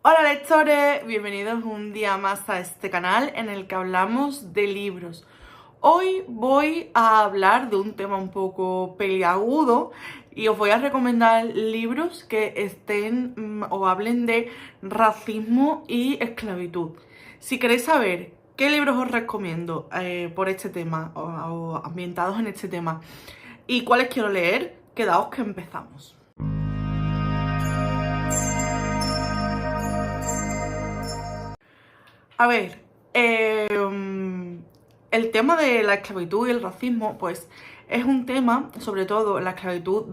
Hola lectores, bienvenidos un día más a este canal en el que hablamos de libros. Hoy voy a hablar de un tema un poco peliagudo y os voy a recomendar libros que estén o hablen de racismo y esclavitud. Si queréis saber qué libros os recomiendo por este tema o ambientados en este tema y cuáles quiero leer, quedaos que empezamos. A ver, el tema de la esclavitud y el racismo, pues es un tema, sobre todo la esclavitud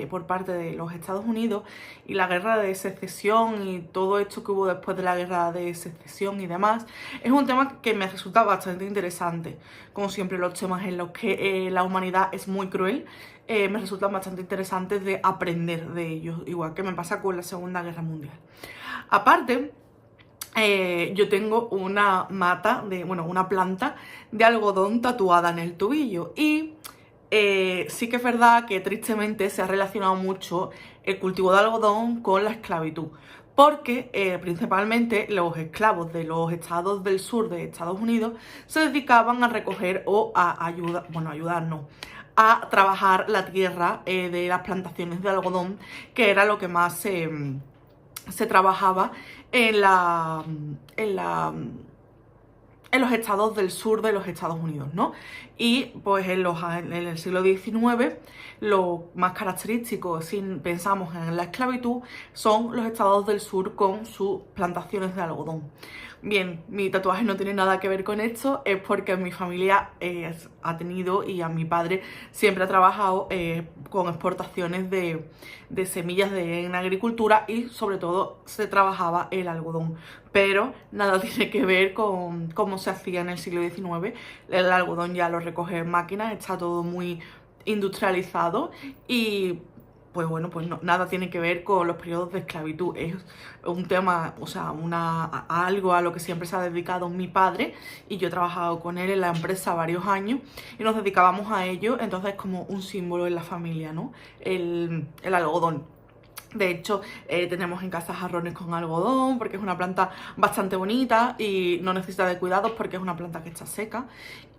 por parte de los Estados Unidos y la guerra de secesión y todo esto que hubo después de la guerra de secesión y demás, es un tema que me resulta bastante interesante. Como siempre, los temas en los que la humanidad es muy cruel, me resultan bastante interesantes de aprender de ellos, igual que me pasa con la Segunda Guerra Mundial. Aparte, yo tengo una una planta de algodón tatuada en el tobillo y sí que es verdad que tristemente se ha relacionado mucho el cultivo de algodón con la esclavitud, porque principalmente los esclavos de los estados del sur de Estados Unidos se dedicaban a recoger o a a trabajar la tierra de las plantaciones de algodón, que era lo que más se trabajaba en la, en la, en los estados del sur de los Estados Unidos, ¿no? Y pues en el siglo XIX lo más característico, si pensamos en la esclavitud, son los estados del sur con sus plantaciones de algodón. Bien, mi tatuaje no tiene nada que ver con esto, es porque mi familia ha tenido y a mi padre siempre ha trabajado con exportaciones de semillas en agricultura y sobre todo se trabajaba el algodón. Pero nada tiene que ver con cómo se hacía en el siglo XIX. El algodón ya lo recoge en máquinas, está todo muy industrializado y pues bueno, pues nada tiene que ver con los periodos de esclavitud. Es un tema, o sea, algo a lo que siempre se ha dedicado mi padre y yo he trabajado con él en la empresa varios años y nos dedicábamos a ello, entonces es como un símbolo en la familia, ¿no? El algodón. De hecho, tenemos en casa jarrones con algodón porque es una planta bastante bonita y no necesita de cuidados porque es una planta que está seca.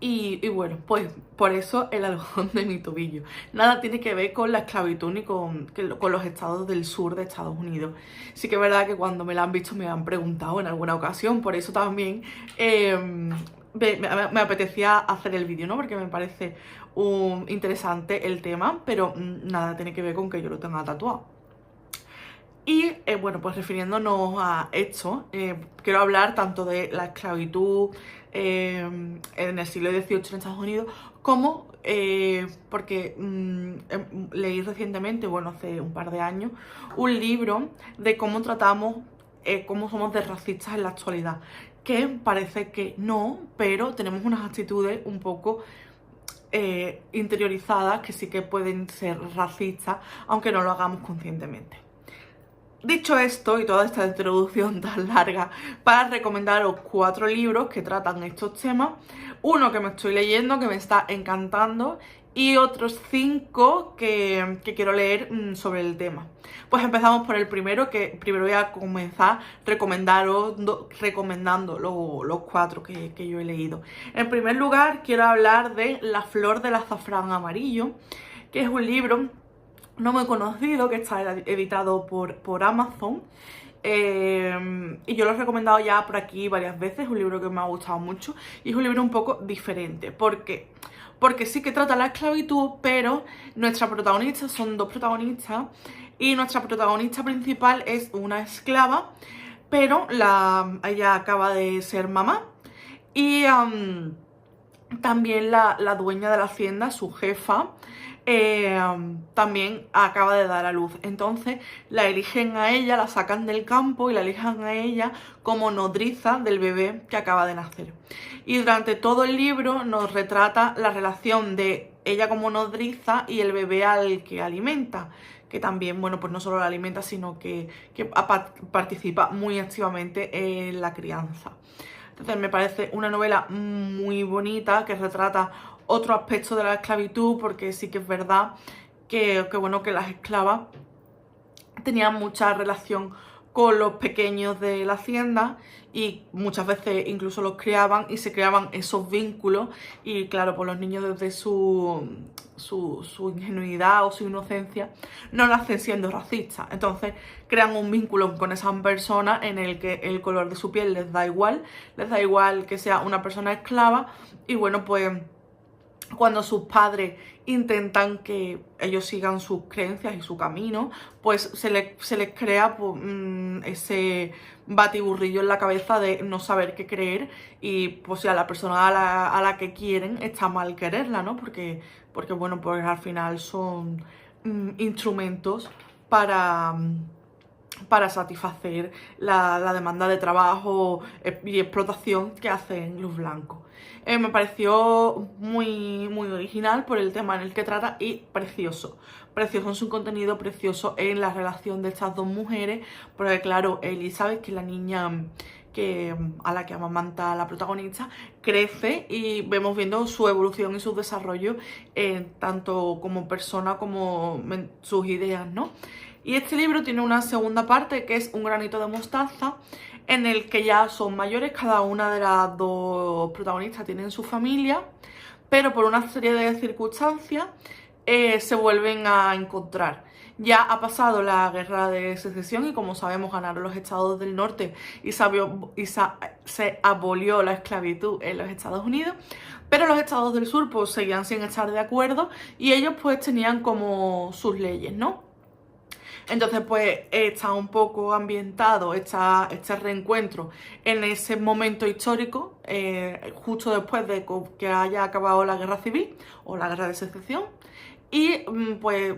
Y bueno, pues por eso el algodón de mi tobillo. Nada tiene que ver con la esclavitud ni con los estados del sur de Estados Unidos. Sí que es verdad que cuando me la han visto me han preguntado en alguna ocasión, por eso también me apetecía hacer el vídeo, ¿no? Porque me parece interesante el tema, pero nada tiene que ver con que yo lo tenga tatuado. Y bueno, pues refiriéndonos a esto, quiero hablar tanto de la esclavitud en el siglo XVIII en Estados Unidos, como porque leí recientemente, bueno, hace un par de años, un libro de cómo tratamos, cómo somos de racistas en la actualidad, que parece que no, pero tenemos unas actitudes un poco interiorizadas que sí que pueden ser racistas, aunque no lo hagamos conscientemente. Dicho esto y toda esta introducción tan larga, para recomendaros 4 libros que tratan estos temas, uno que me estoy leyendo, que me está encantando, y otros 5 que quiero leer sobre el tema. Pues empezamos por el primero, que primero voy a comenzar recomendando los 4 que yo he leído. En primer lugar, quiero hablar de La flor del azafrán amarillo, que es un libro no muy conocido, que está editado por Amazon. Y yo lo he recomendado ya por aquí varias veces, es un libro que me ha gustado mucho y es un libro un poco diferente. ¿Por qué? Porque sí que trata la esclavitud, pero nuestra protagonista, son 2 protagonistas, y nuestra protagonista principal es una esclava, pero ella acaba de ser mamá y también la dueña de la hacienda, su jefa, también acaba de dar a luz. Entonces la eligen a ella, la sacan del campo y la eligen a ella como nodriza del bebé que acaba de nacer. Y durante todo el libro nos retrata la relación de ella como nodriza y el bebé al que alimenta, que también, bueno, pues no solo la alimenta, sino que participa muy activamente en la crianza. Entonces me parece una novela muy bonita que retrata otro aspecto de la esclavitud, porque sí que es verdad que bueno, que las esclavas tenían mucha relación con los pequeños de la hacienda y muchas veces incluso los criaban y se creaban esos vínculos y claro, pues los niños desde su ingenuidad o su inocencia no nacen siendo racistas, entonces crean un vínculo con esa persona en el que el color de su piel les da igual que sea una persona esclava y bueno, pues cuando sus padres intentan que ellos sigan sus creencias y su camino, pues se les crea pues, ese batiburrillo en la cabeza de no saber qué creer y pues si a la persona a la que quieren está mal quererla, ¿no? Porque bueno, pues al final son instrumentos para satisfacer la demanda de trabajo y explotación que hacen los blancos. Me pareció muy, muy original por el tema en el que trata y precioso. Precioso en su contenido, precioso en la relación de estas dos mujeres, porque claro, Elizabeth, que es la niña a la que amamanta la protagonista, crece y vemos viendo su evolución y su desarrollo tanto como persona como sus ideas, ¿no? Y este libro tiene una segunda parte que es Un granito de mostaza, en el que ya son mayores, cada una de las dos protagonistas tienen su familia, pero por una serie de circunstancias se vuelven a encontrar. Ya ha pasado la guerra de secesión y como sabemos ganaron los estados del norte y se abolió la esclavitud en los Estados Unidos, pero los estados del sur pues seguían sin estar de acuerdo y ellos pues tenían como sus leyes, ¿no? Entonces pues está un poco ambientado este reencuentro en ese momento histórico, justo después de que haya acabado la guerra civil o la guerra de secesión y pues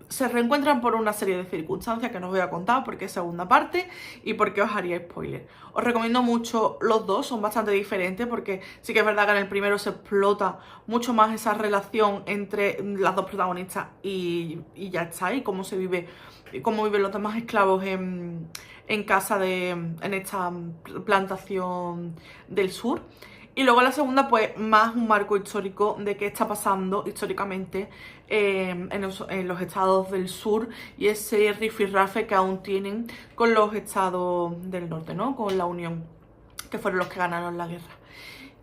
se reencuentran por una serie de circunstancias que no os voy a contar porque es segunda parte y porque os haría spoiler. Os recomiendo mucho los dos, son bastante diferentes porque sí que es verdad que en el primero se explota mucho más esa relación entre las dos protagonistas y ya está, y cómo se vive, cómo viven los demás esclavos en esta plantación del sur. Y luego la segunda, pues, más un marco histórico de qué está pasando históricamente en los estados del sur y ese rifirrafe que aún tienen con los estados del norte, ¿no? Con la Unión, que fueron los que ganaron la guerra.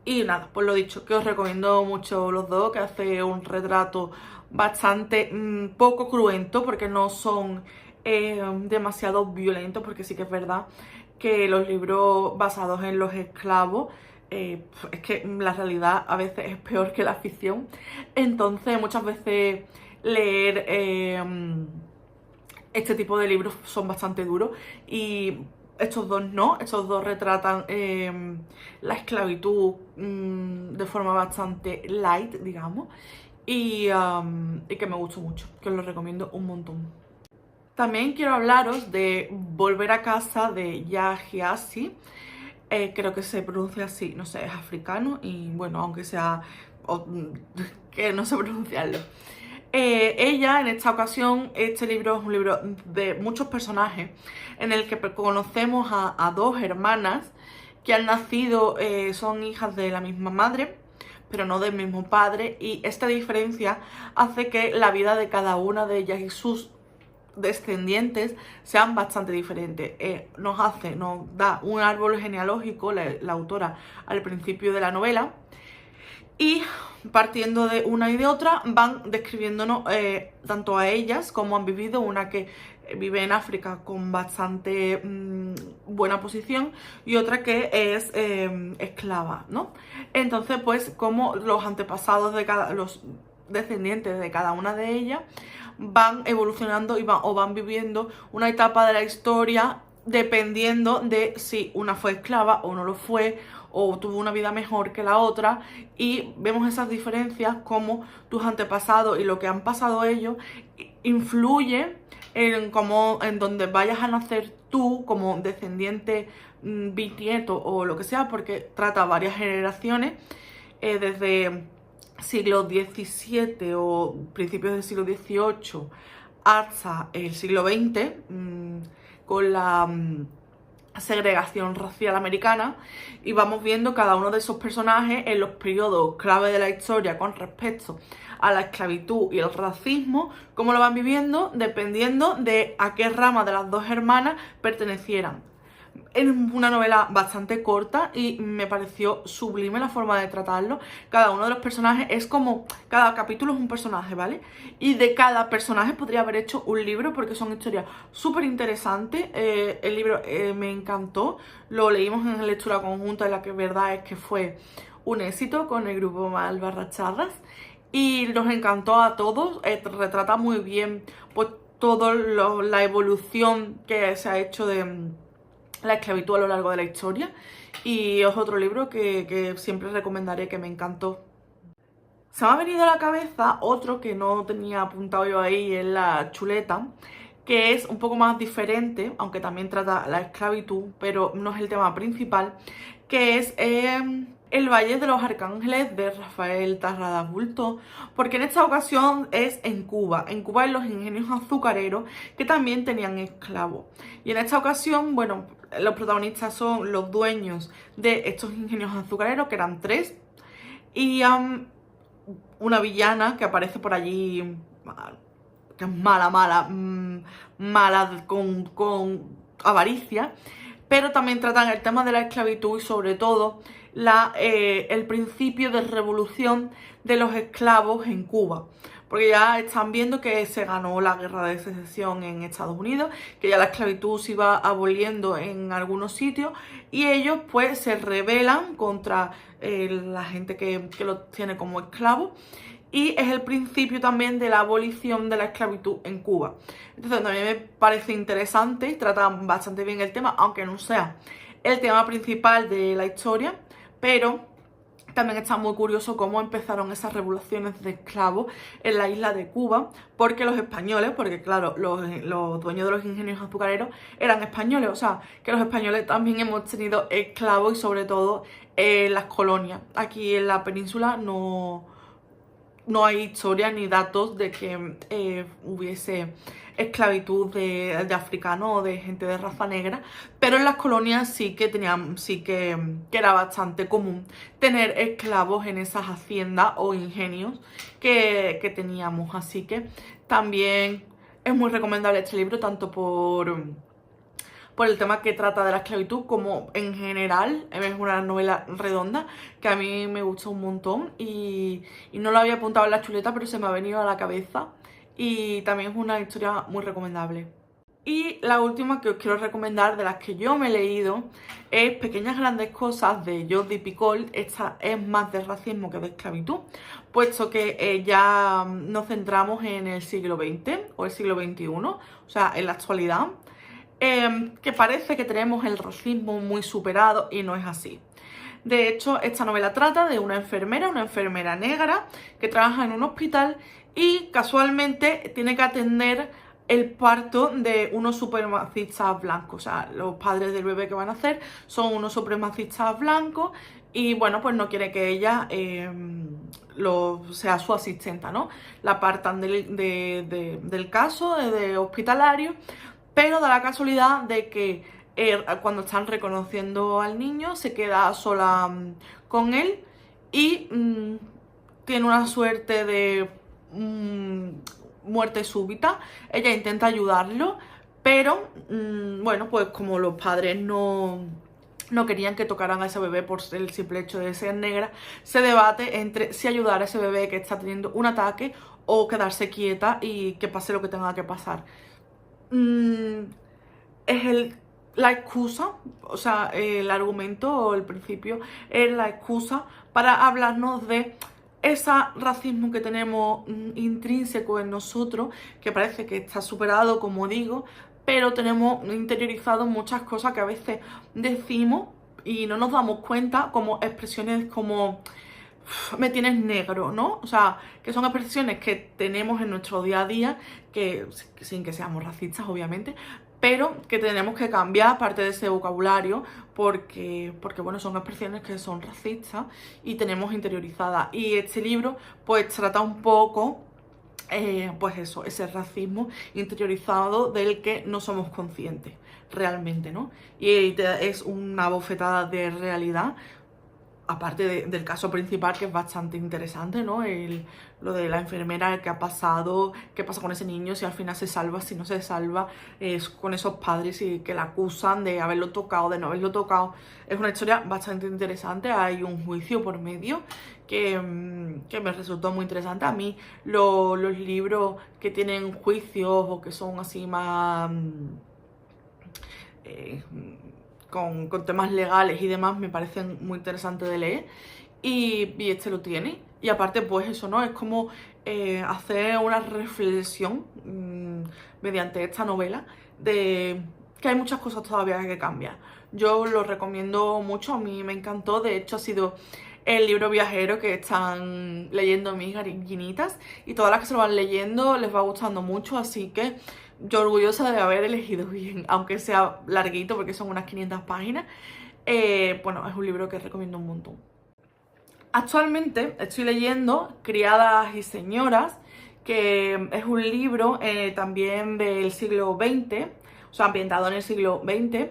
Y nada, pues lo dicho, que os recomiendo mucho los dos, que hace un retrato bastante poco cruento, porque no son demasiado violentos, porque sí que es verdad que los libros basados en los esclavos es que la realidad a veces es peor que la ficción, entonces muchas veces leer este tipo de libros son bastante duros y estos dos no, estos dos retratan la esclavitud de forma bastante light, digamos, y que me gustó mucho, que os lo recomiendo un montón. También quiero hablaros de Volver a casa de Yaa Gyasi. Creo que se pronuncia así, no sé, es africano y bueno, aunque sea que no sé pronunciarlo. Ella, en esta ocasión, este libro es un libro de muchos personajes en el que conocemos a dos hermanas que han nacido, son hijas de la misma madre, pero no del mismo padre, y esta diferencia hace que la vida de cada una de ellas y sus descendientes sean bastante diferentes. Nos da un árbol genealógico la autora al principio de la novela y partiendo de una y de otra van describiéndonos tanto a ellas como han vivido, una que vive en África con bastante buena posición y otra que es esclava, ¿no? Entonces pues como los antepasados de los descendientes de cada una de ellas van evolucionando o van viviendo una etapa de la historia dependiendo de si una fue esclava o no lo fue, o tuvo una vida mejor que la otra, y vemos esas diferencias como tus antepasados y lo que han pasado ellos influye en donde vayas a nacer tú como descendiente, bisnieto o lo que sea, porque trata varias generaciones desde siglo XVII o principios del siglo XVIII hasta el siglo XX, con la segregación racial americana, y vamos viendo cada uno de esos personajes en los periodos clave de la historia con respecto a la esclavitud y el racismo, cómo lo van viviendo dependiendo de a qué rama de las dos hermanas pertenecieran. Es una novela bastante corta y me pareció sublime la forma de tratarlo. Cada uno de los personajes es como... Cada capítulo es un personaje, ¿vale? Y de cada personaje podría haber hecho un libro porque son historias súper interesantes. El libro me encantó. Lo leímos en lectura conjunta y la que verdad es que fue un éxito con el grupo Malbarracharras. Y nos encantó a todos. Retrata muy bien pues toda la evolución que se ha hecho de la esclavitud a lo largo de la historia, y es otro libro que siempre recomendaré, que me encantó. Se me ha venido a la cabeza otro que no tenía apuntado yo ahí en la chuleta, que es un poco más diferente, aunque también trata la esclavitud, pero no es el tema principal, que es El Valle de los Arcángeles de Rafael Tarrada Bulto, porque en esta ocasión es en Cuba en los ingenios azucareros, que también tenían esclavos. Y en esta ocasión, bueno, los protagonistas son los dueños de estos ingenios azucareros, que eran 3, y una villana que aparece por allí, que es mala, con avaricia, pero también tratan el tema de la esclavitud y sobre todo el principio de revolución de los esclavos en Cuba. Porque ya están viendo que se ganó la guerra de secesión en Estados Unidos, que ya la esclavitud se iba aboliendo en algunos sitios, y ellos pues se rebelan contra la gente que los tiene como esclavos, y es el principio también de la abolición de la esclavitud en Cuba. Entonces también me parece interesante, tratan bastante bien el tema, aunque no sea el tema principal de la historia, pero también está muy curioso cómo empezaron esas revoluciones de esclavos en la isla de Cuba, porque los españoles, porque claro, los dueños de los ingenios azucareros eran españoles, o sea, que los españoles también hemos tenido esclavos, y sobre todo en las colonias. Aquí en la península no hay historia ni datos de que hubiese esclavitud de africanos o de gente de raza negra, pero en las colonias sí que era bastante común tener esclavos en esas haciendas o ingenios que teníamos. Así que también es muy recomendable este libro, tanto por el tema que trata de la esclavitud, como en general. Es una novela redonda que a mí me gusta un montón, y no lo había apuntado en la chuleta, pero se me ha venido a la cabeza, y también es una historia muy recomendable. Y la última que os quiero recomendar, de las que yo me he leído, es Pequeñas Grandes Cosas, de Jordi Picoult. Esta es más de racismo que de esclavitud, puesto que ya nos centramos en el siglo XX o el siglo XXI, o sea, en la actualidad. Que parece que tenemos el racismo muy superado, y no es así. De hecho, esta novela trata de una enfermera negra, que trabaja en un hospital y casualmente tiene que atender el parto de unos supremacistas blancos. O sea, los padres del bebé que van a hacer son unos supremacistas blancos, y bueno, pues no quiere que ella sea su asistenta, ¿no? La apartan del caso de hospitalario. Pero da la casualidad de que cuando están reconociendo al niño, se queda sola con él, y tiene una suerte de muerte súbita. Ella intenta ayudarlo, pero bueno, pues como los padres no querían que tocaran a ese bebé por el simple hecho de ser negra, se debate entre si ayudar a ese bebé que está teniendo un ataque o quedarse quieta y que pase lo que tenga que pasar. Es la excusa, o sea, el argumento o el principio es la excusa para hablarnos de ese racismo que tenemos intrínseco en nosotros, que parece que está superado, como digo, pero tenemos interiorizado muchas cosas que a veces decimos y no nos damos cuenta, como expresiones como me tienes negro, ¿no? O sea, que son expresiones que tenemos en nuestro día a día, que sin que seamos racistas, obviamente, pero que tenemos que cambiar parte de ese vocabulario porque bueno, son expresiones que son racistas y tenemos interiorizadas. Y este libro pues trata un poco pues eso, ese racismo interiorizado del que no somos conscientes. realmente, ¿no? Y es una bofetada de realidad, aparte del caso principal, que es bastante interesante, ¿no? Lo de la enfermera, qué ha pasado, qué pasa con ese niño, si al final se salva, si no se salva, con esos padres y que la acusan de haberlo tocado, de no haberlo tocado. Es una historia bastante interesante, hay un juicio por medio que me resultó muy interesante. A mí los libros que tienen juicios o que son así más... con temas legales y demás me parecen muy interesantes de leer, y este lo tiene. Y aparte, pues eso, ¿no? Es como hacer una reflexión mediante esta novela de que hay muchas cosas todavía que cambiar. Yo lo recomiendo mucho, a mí me encantó. De hecho, ha sido el libro viajero que están leyendo mis gallinitas, y todas las que se lo van leyendo les va gustando mucho, así que yo orgullosa de haber elegido bien, aunque sea larguito porque son unas 500 páginas. Bueno, es un libro que recomiendo un montón. Actualmente estoy leyendo Criadas y Señoras, que es un libro también del siglo XX, o sea, ambientado en el siglo XX,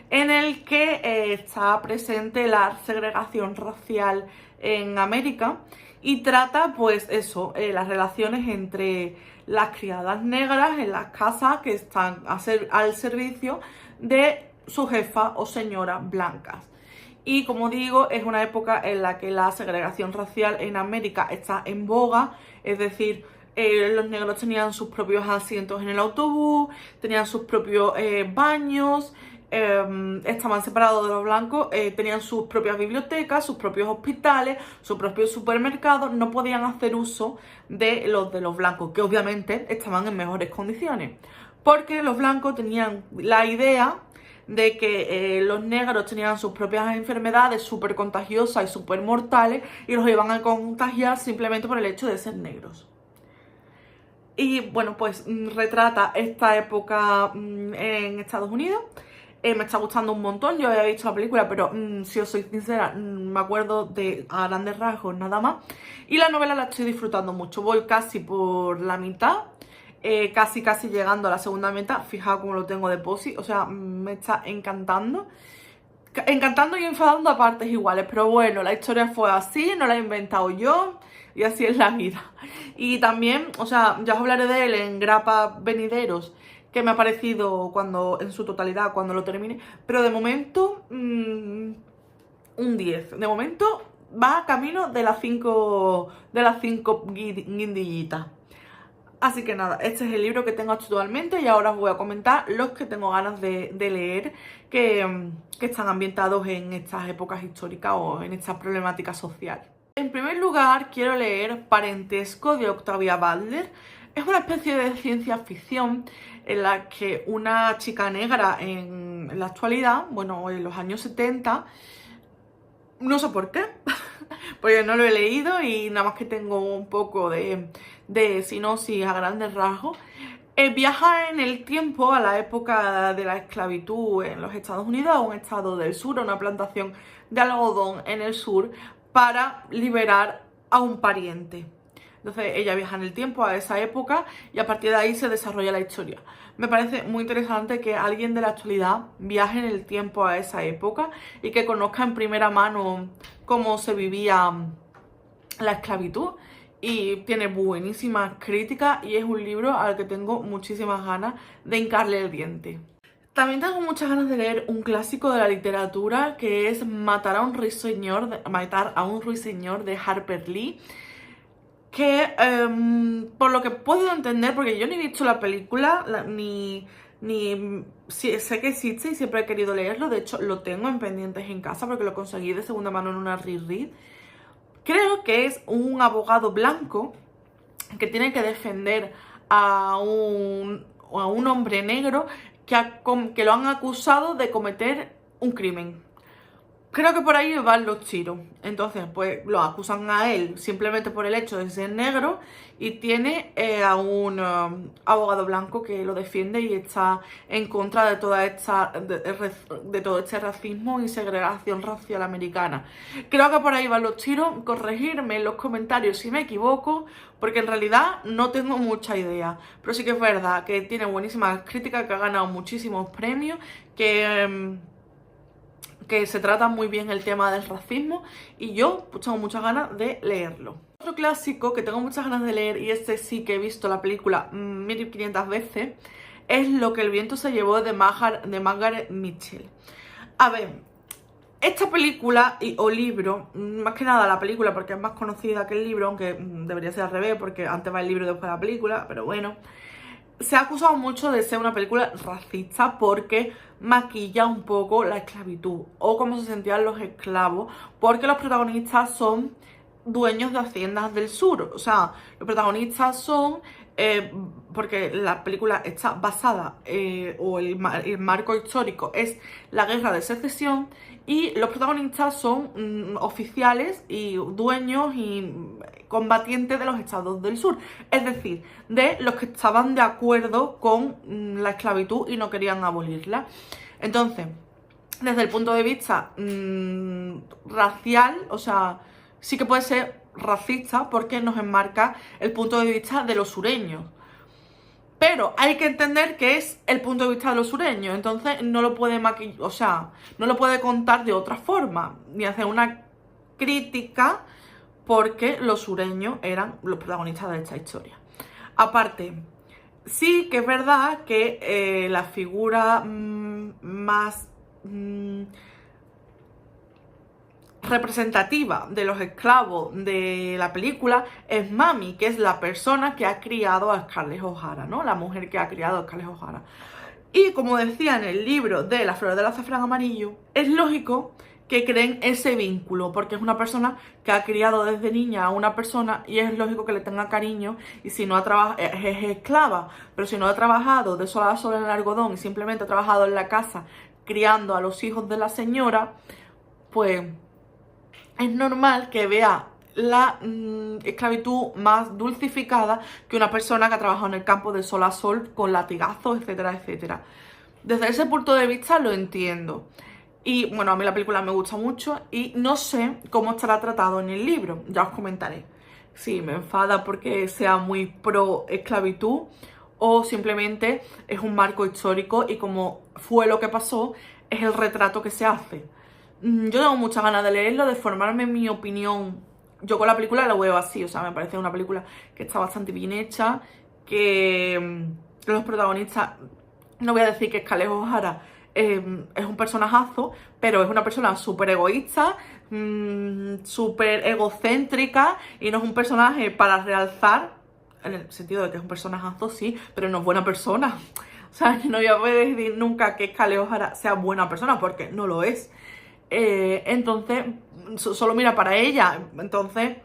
en el que está presente la segregación racial en América, y trata, pues eso, las relaciones entre las criadas negras en las casas que están al servicio de su jefa o señora blancas. Y como digo, es una época en la que la segregación racial en América está en boga, es decir, los negros tenían sus propios asientos en el autobús, tenían sus propios baños, estaban separados de los blancos, tenían sus propias bibliotecas, sus propios hospitales, sus propios supermercados, no podían hacer uso de los blancos, que obviamente estaban en mejores condiciones, porque los blancos tenían la idea de que los negros tenían sus propias enfermedades súper contagiosas y súper mortales, y los iban a contagiar simplemente por el hecho de ser negros. Y bueno, pues retrata esta época en Estados Unidos. Me está gustando un montón. Yo había visto la película, pero si os soy sincera, me acuerdo de a grandes rasgos nada más. Y la novela la estoy disfrutando mucho. Voy casi por la mitad, casi llegando a la segunda mitad. Fijaos cómo lo tengo de posi. O sea, me está encantando. Encantando y enfadando a partes iguales. Pero bueno, la historia fue así, no la he inventado yo. Y así es la vida. Y también, o sea, ya os hablaré de él en grapas venideros, que me ha parecido en su totalidad, cuando lo termine. Pero de momento, un 10. De momento va camino de las 5 guindillitas. Así que nada, este es el libro que tengo actualmente, y ahora os voy a comentar los que tengo ganas de leer, que están ambientados en estas épocas históricas o en esta problemática social. En primer lugar, quiero leer Parentesco, de Octavia Butler. Es una especie de ciencia ficción en la que una chica negra en la actualidad, bueno, en los años 70, no sé por qué, porque no lo he leído y nada más que tengo un poco de sinopsis a grandes rasgos, viaja en el tiempo a la época de la esclavitud en los Estados Unidos, a un estado del sur, a una plantación de algodón en el sur, para liberar a un pariente. Entonces ella viaja en el tiempo a esa época, y a partir de ahí se desarrolla la historia. Me parece muy interesante que alguien de la actualidad viaje en el tiempo a esa época y que conozca en primera mano cómo se vivía la esclavitud. Y tiene buenísimas críticas, y es un libro al que tengo muchísimas ganas de hincarle el diente. También tengo muchas ganas de leer un clásico de la literatura, que es Matar a un ruiseñor de Harper Lee, que por lo que puedo entender, porque yo ni he visto la película, sé que existe y siempre he querido leerlo. De hecho, lo tengo en pendientes en casa porque lo conseguí de segunda mano en una reread. Creo que es un abogado blanco que tiene que defender a un hombre negro que lo han acusado de cometer un crimen. creo que por ahí van los tiros. Entonces, pues lo acusan a él simplemente por el hecho de ser negro y tiene a un abogado blanco que lo defiende y está en contra de toda esta de todo este racismo y segregación racial americana. Creo que por ahí van los tiros. Corregirme en los comentarios si me equivoco, porque en realidad no tengo mucha idea. Pero sí que es verdad que tiene buenísimas críticas, que ha ganado muchísimos premios, que se trata muy bien el tema del racismo y yo pues, tengo muchas ganas de leerlo. Otro clásico que tengo muchas ganas de leer, y este sí que he visto la película 1500 veces, es Lo que el viento se llevó de Margaret Mitchell. A ver, esta película o libro, más que nada la película porque es más conocida que el libro, aunque debería ser al revés porque antes va el libro y después la película, pero bueno, se ha acusado mucho de ser una película racista porque maquilla un poco la esclavitud o cómo se sentían los esclavos, porque los protagonistas son dueños de haciendas del sur. O sea, los protagonistas son... porque la película está basada, o el marco histórico es la guerra de secesión, y los protagonistas son oficiales y dueños y combatientes de los estados del sur, es decir, de los que estaban de acuerdo con la esclavitud y no querían abolirla. Entonces, desde el punto de vista racial, o sea, sí que puede ser racista porque nos enmarca el punto de vista de los sureños. Pero hay que entender que es el punto de vista de los sureños, entonces no lo puede maquillar, o sea, no lo puede contar de otra forma, ni hacer una crítica porque los sureños eran los protagonistas de esta historia. Aparte, sí que es verdad que la figura más representativa de los esclavos de la película es Mami, que es la persona que ha criado a Scarlett O'Hara, ¿no? La mujer que ha criado a Scarlett O'Hara. Y como decía en el libro de Las flores del azafrán amarillo, es lógico que creen ese vínculo, porque es una persona que ha criado desde niña a una persona y es lógico que le tenga cariño, y si no ha trabajado, es esclava, pero si no ha trabajado de sol a sol en el algodón y simplemente ha trabajado en la casa criando a los hijos de la señora, pues es normal que vea la esclavitud más dulcificada que una persona que ha trabajado en el campo de sol a sol con latigazos, etcétera, etcétera. Desde ese punto de vista lo entiendo. Y bueno, a mí la película me gusta mucho y no sé cómo estará tratado en el libro, ya os comentaré. Si me enfada porque sea muy pro esclavitud o simplemente es un marco histórico y como fue lo que pasó, es el retrato que se hace. Yo tengo muchas ganas de leerlo, de formarme mi opinión. Yo con la película lo veo así, o sea, me parece una película que está bastante bien hecha, que los protagonistas, no voy a decir que Scarlett O'Hara es un personajazo, pero es una persona súper egoísta, súper egocéntrica, y no es un personaje para realzar, en el sentido de que es un personajazo, sí, pero no es buena persona. O sea, no voy a poder decir nunca que Scarlett O'Hara sea buena persona, porque no lo es. Entonces, solo mira para ella. Entonces,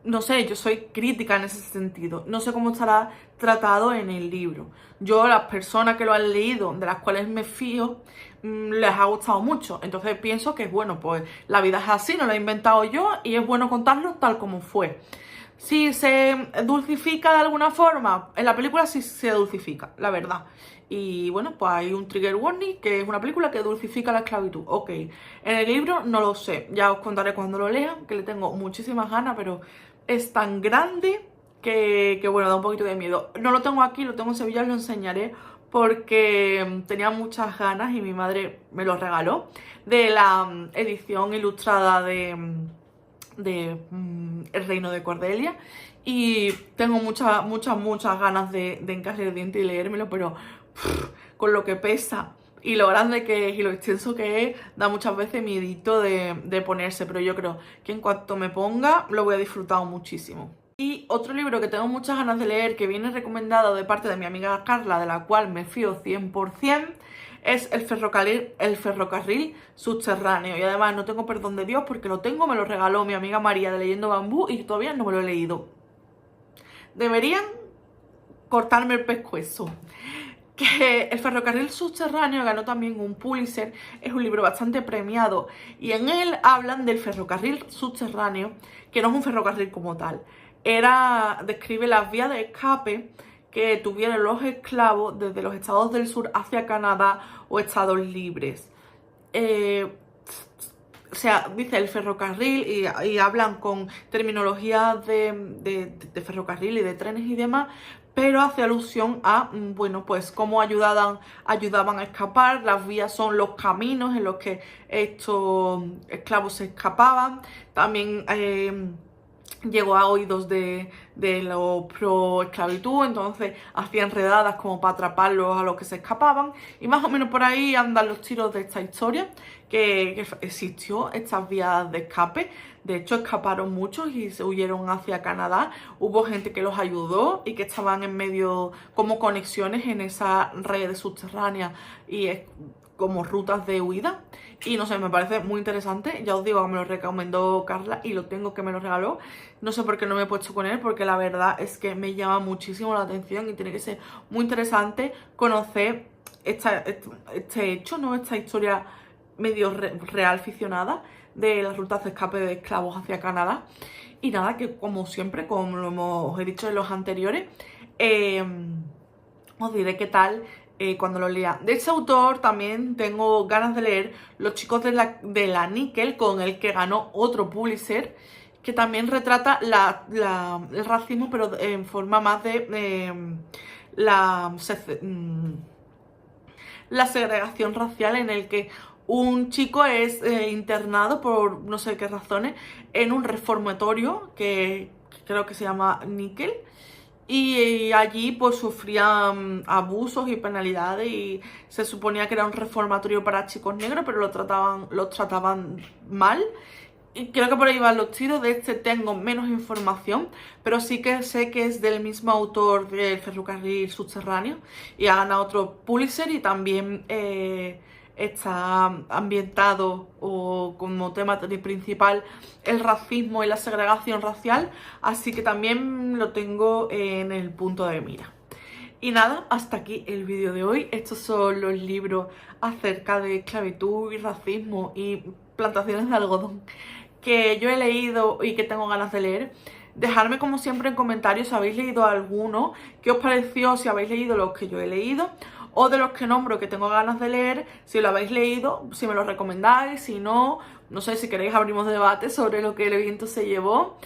no sé, yo soy crítica en ese sentido. No sé cómo estará tratado en el libro. Yo, las personas que lo han leído, de las cuales me fío, les ha gustado mucho. Entonces pienso que, bueno, pues la vida es así, no la he inventado yo y es bueno contarlo tal como fue. Si se dulcifica de alguna forma, en la película sí se dulcifica, la verdad. Y bueno, pues hay un trigger warning, que es una película que dulcifica la esclavitud. Ok, en el libro no lo sé, ya os contaré cuando lo lea, que le tengo muchísimas ganas, pero es tan grande que bueno, da un poquito de miedo. No lo tengo aquí, lo tengo en Sevilla, os lo enseñaré, porque tenía muchas ganas y mi madre me lo regaló, de la edición ilustrada de El reino de Cordelia, y tengo muchas ganas de encajar el diente y leérmelo, pero con lo que pesa y lo grande que es y lo extenso que es, da muchas veces miedito de ponerse, pero yo creo que en cuanto me ponga lo voy a disfrutar muchísimo. Y otro libro que tengo muchas ganas de leer, que viene recomendado de parte de mi amiga Carla, de la cual me fío 100%, es El ferrocarril subterráneo. Y además no tengo perdón de Dios porque lo tengo, me lo regaló mi amiga María de Leyendo Bambú y todavía no me lo he leído. Deberían cortarme el pescuezo. que El ferrocarril subterráneo ganó también un Pulitzer, es un libro bastante premiado y en él hablan del ferrocarril subterráneo, que no es un ferrocarril como tal, describe las vías de escape que tuvieron los esclavos desde los estados del sur hacia Canadá o estados libres. O sea, dice el ferrocarril y hablan con terminología de ferrocarril y de trenes y demás, pero hace alusión a, bueno, pues cómo ayudaban a escapar. Las vías son los caminos en los que estos esclavos se escapaban. También llegó a oídos de los pro esclavitud, entonces hacían redadas como para atraparlos a los que se escapaban, y más o menos por ahí andan los tiros de esta historia, que existió estas vías de escape. De hecho, escaparon muchos y se huyeron hacia Canadá. Hubo gente que los ayudó y que estaban en medio como conexiones en esa red subterránea y como rutas de huida. Y no sé, me parece muy interesante. Ya os digo que me lo recomendó Carla y lo tengo, que me lo regaló. No sé por qué no me he puesto con él, porque la verdad es que me llama muchísimo la atención y tiene que ser muy interesante conocer este hecho, ¿no? Esta historia medio real ficcionada de las rutas de escape de esclavos hacia Canadá. Y nada, que como siempre, como os he dicho en los anteriores, os diré qué tal cuando lo lea. De este autor también tengo ganas de leer Los chicos de la níquel, con el que ganó otro Pulitzer, que también retrata el racismo, pero en forma más de la segregación racial, en el que un chico es internado por no sé qué razones en un reformatorio que creo que se llama Níquel, y allí pues sufrían abusos y penalidades, y se suponía que era un reformatorio para chicos negros, pero los trataban mal. Y creo que por ahí van los tiros. De este tengo menos información, pero sí que sé que es del mismo autor del ferrocarril subterráneo y ha ganado otro Pulitzer, y también está ambientado o como tema principal el racismo y la segregación racial, así que también lo tengo en el punto de mira. Y nada, hasta aquí el vídeo de hoy. Estos son los libros acerca de esclavitud y racismo y plantaciones de algodón que yo he leído y que tengo ganas de leer. Dejadme como siempre en comentarios si habéis leído alguno, qué os pareció, si habéis leído los que yo he leído, o de los que nombro que tengo ganas de leer, si lo habéis leído, si me lo recomendáis, si no, no sé, si queréis abrimos debate sobre lo que el viento se llevó.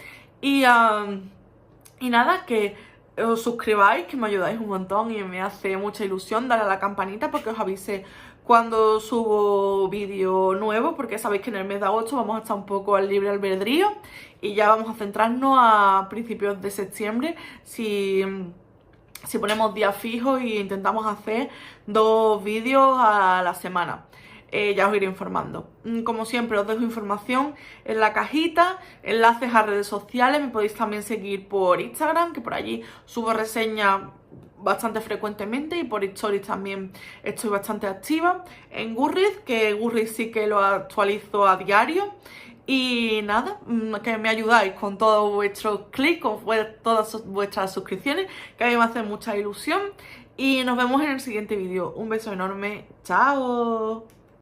Y nada, que os suscribáis, que me ayudáis un montón y me hace mucha ilusión. Darle a la campanita porque os avise cuando subo vídeo nuevo, porque sabéis que en el mes de agosto vamos a estar un poco al libre albedrío y ya vamos a centrarnos a principios de septiembre si ponemos días fijos e intentamos hacer 2 vídeos a la semana. Ya os iré informando. Como siempre, os dejo información en la cajita, enlaces a redes sociales. Me podéis también seguir por Instagram, que por allí subo reseñas bastante frecuentemente, y por Stories también estoy bastante activa. En Goodreads, que Goodreads sí que lo actualizo a diario. Y nada, que me ayudáis con todos vuestros clics, con todas vuestras suscripciones, que a mí me hace mucha ilusión. Y nos vemos en el siguiente vídeo. Un beso enorme. ¡Chao!